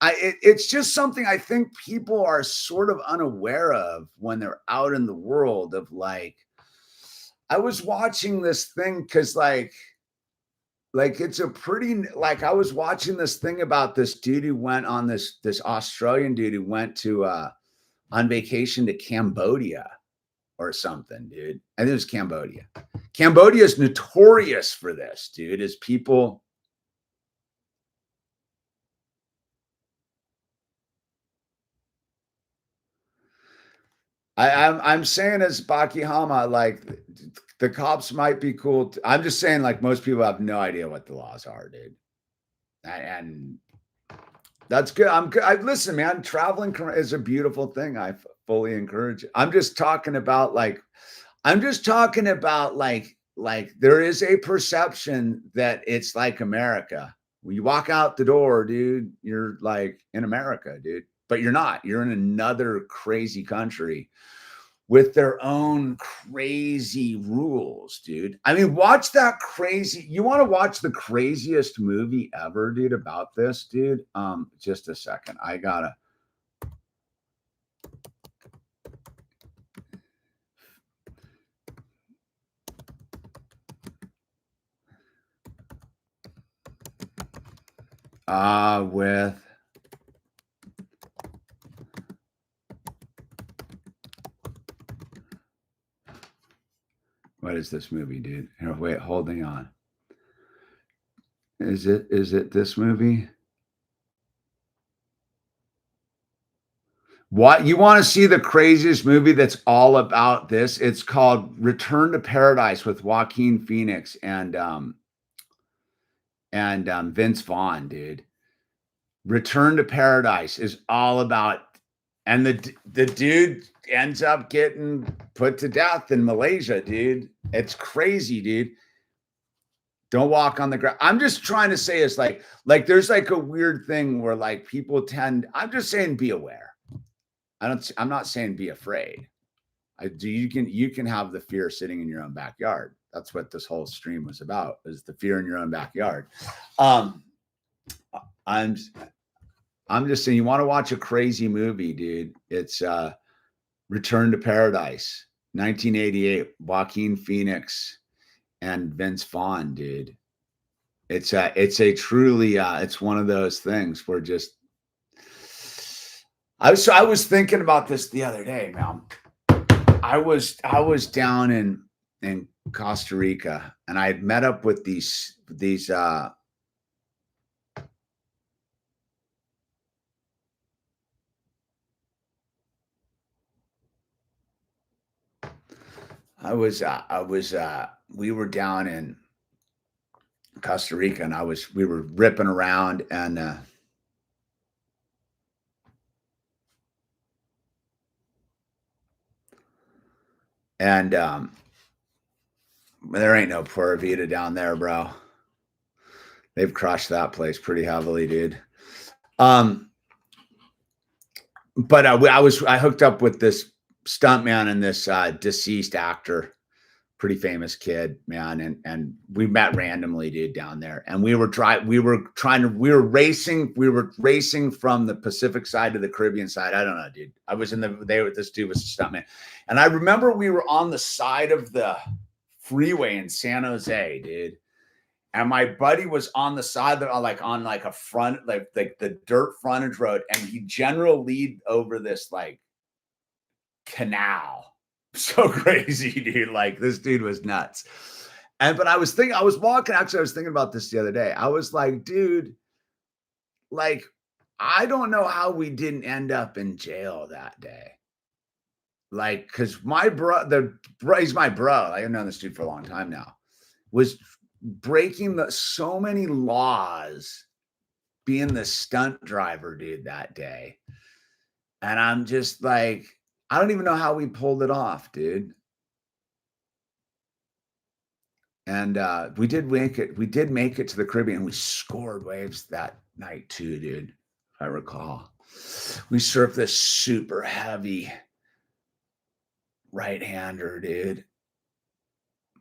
It's just something I think people are sort of unaware of when they're out in the world of, like, I was watching this thing because like it's a pretty, like, I was watching this thing about this dude who went on this Australian dude who went to on vacation to Cambodia or something, dude. I think it was Cambodia. Cambodia is notorious for this, dude, is people. I'm saying as Bakihama, like the cops might be cool. I'm just saying, like most people have no idea what the laws are, dude. And that's good. I'm good. Listen, man. Traveling is a beautiful thing. I fully encourage it. I'm just talking about like there is a perception that it's like America. When you walk out the door, dude, you're like in America, dude. But you're not. You're in another crazy country with their own crazy rules, dude. I mean, watch that crazy. You want to watch the craziest movie ever, dude, about this, dude? Just a second. I gotta. With what is this movie, dude? Here, wait, holding on. Is it this movie? What you want to see the craziest movie that's all about this? It's called Return to Paradise with Joaquin Phoenix and Vince Vaughn, dude. Return to Paradise is all about, and the dude ends up getting put to death in Malaysia, dude. It's crazy, dude. Don't walk on the ground. I'm just trying to say it's like there's like a weird thing where like people tend. I'm just saying be aware. I'm not saying be afraid. You can have the fear sitting in your own backyard. That's what this whole stream was about, is the fear in your own backyard. Um, I'm I'm just saying, you want to watch a crazy movie, dude. It's Return to Paradise, 1988, Joaquin Phoenix and Vince Vaughn, dude. It's a truly it's one of those things where just I was thinking about this the other day, man. I was down in Costa Rica, and I had met up with these we were down in Costa Rica, and we were ripping around, and there ain't no Pura Vida down there, bro. They've crushed that place pretty heavily, dude. But I hooked up with this stuntman and this deceased actor, pretty famous kid, man, and we met randomly, dude, down there, and we were racing from the Pacific side to the Caribbean side. I don't know, dude. I was this dude was a stuntman, and I remember we were on the side of the freeway in San Jose, dude. And my buddy was on the side of on a front, like the dirt frontage road, and he general lead over this like canal. So crazy, dude. Like this dude was nuts. But I was thinking about this the other day. I was like, dude, like, I don't know how we didn't end up in jail that day. Like, because he's my bro. I've known this dude for a long time now. Was breaking so many laws, being the stunt driver, dude, that day. And I'm just like, I don't even know how we pulled it off, dude. And we did make it to the Caribbean. We scored waves that night too, dude, if I recall. We surfed this super heavy right-hander, dude.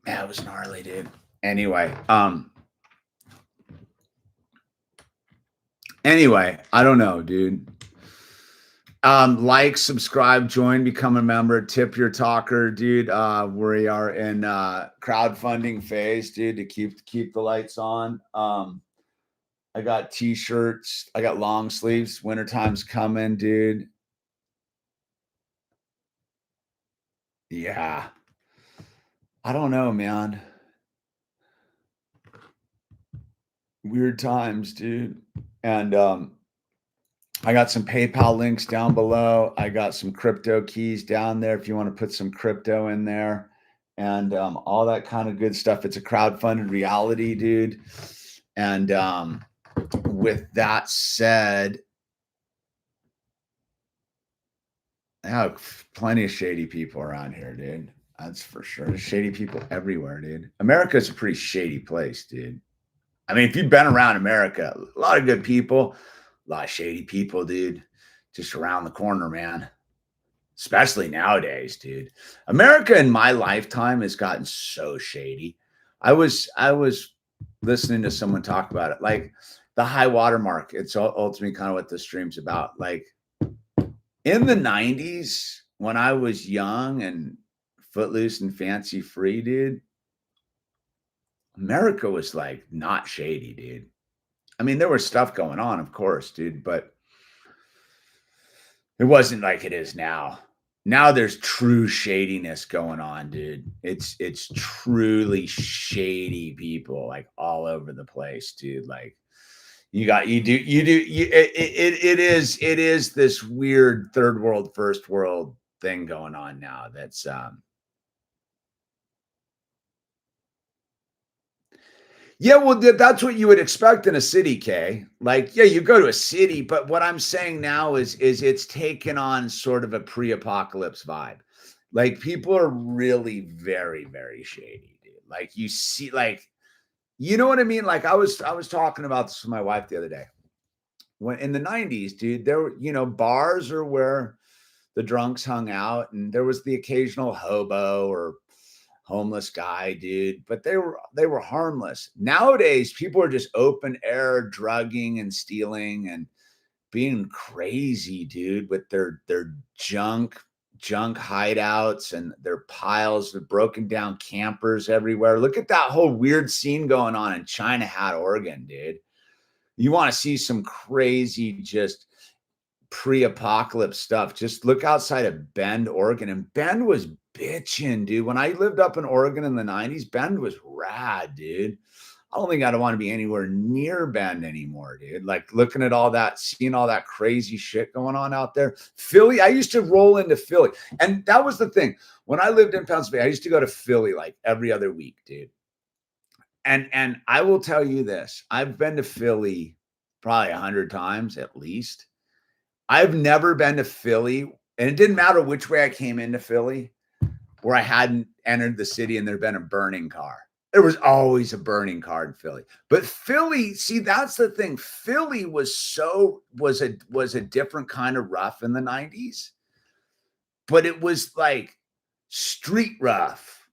Yeah, it was gnarly, dude. Anyway, I don't know, dude. Like, subscribe, join, become a member, tip your talker, dude. We are in crowdfunding phase, dude, to keep the lights on. I got t-shirts, I got long sleeves. Wintertime's coming, dude. Yeah. I don't know, man. Weird times, dude. And I got some PayPal links down below. I got some crypto keys down there if you want to put some crypto in there, and all that kind of good stuff. It's a crowdfunded reality, dude. And with that said, I have plenty of shady people around here, dude. That's for sure. There's shady people everywhere, dude. America's a pretty shady place, dude. I mean, if you've been around America, a lot of good people, a lot of shady people, dude. Just around the corner, man. Especially nowadays, dude. America in my lifetime has gotten so shady. I was listening to someone talk about it, like the high water mark. It's ultimately kind of what the stream's about. Like in the 90s, when I was young and footloose and fancy free, dude, America was like not shady, dude. I mean, there was stuff going on, of course, dude, but it wasn't like it is now. Now there's true shadiness going on, dude. It's truly shady people like all over the place, dude. Like it is this weird third world, first world thing going on now. That's yeah, well, that's what you would expect in a city, Kay. Like, yeah, you go to a city, but what I'm saying now is it's taken on sort of a pre-apocalypse vibe. Like people are really very, very shady, dude. Like you see, like, you know what I mean? Like I was talking about this with my wife the other day. When in the 90s, dude, there were, bars are where the drunks hung out, and there was the occasional hobo or homeless guy, dude, but they were harmless. Nowadays, people are just open air drugging and stealing and being crazy, dude, with their junk hideouts and their piles of broken down campers everywhere. Look at that whole weird scene going on in China Hat, Oregon, dude. You want to see some crazy just pre-apocalypse stuff. Just look outside of Bend, Oregon. And Bend was bitching, dude. When I lived up in Oregon in the 90s, Bend was rad, dude. I don't think I'd want to be anywhere near Bend anymore, dude. Like looking at all that, seeing all that crazy shit going on out there. Philly, I used to roll into Philly. And that was the thing. When I lived in Pennsylvania, I used to go to Philly like every other week, dude. And I will tell you this. I've been to Philly probably 100 times at least. I've never been to Philly, and it didn't matter which way I came into Philly, where I hadn't entered the city and there'd been a burning car. There was always a burning car in Philly. But Philly, see, that's the thing. Philly was a different kind of rough in the 90s, but it was like street rough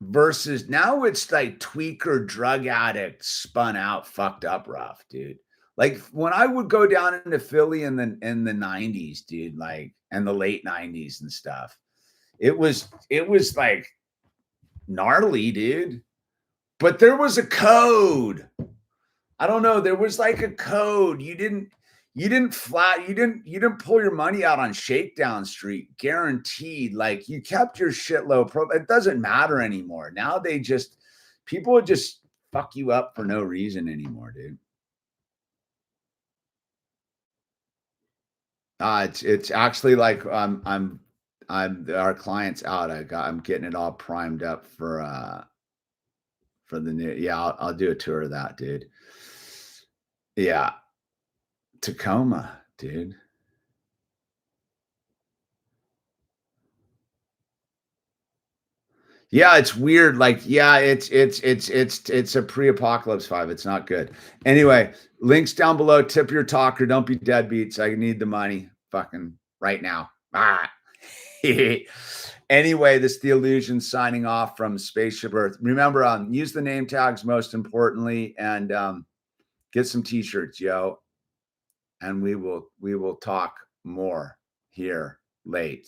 versus now it's like tweaker, drug addict, spun out, fucked up rough, dude. Like when I would go down into Philly in the 90s, dude, like and the late 90s and stuff, it was like gnarly, dude. But there was a code. I don't know. There was like a code. You didn't pull your money out on Shakedown Street, guaranteed. Like you kept your shit low pro. It doesn't matter anymore. Now people would just fuck you up for no reason anymore, dude. It's actually like I'm our client's out. I'm getting it all primed up for the new. Yeah, I'll do a tour of that, dude. Yeah, Tacoma, dude. Yeah, it's weird. Like, yeah, it's a pre-apocalypse vibe. It's not good. Anyway, links down below. Tip your talker. Don't be deadbeats. I need the money, fucking right now. Ah. Anyway, this the illusion signing off from Spaceship Earth. Remember, use the name tags most importantly, and get some t-shirts, yo. And we will talk more here late.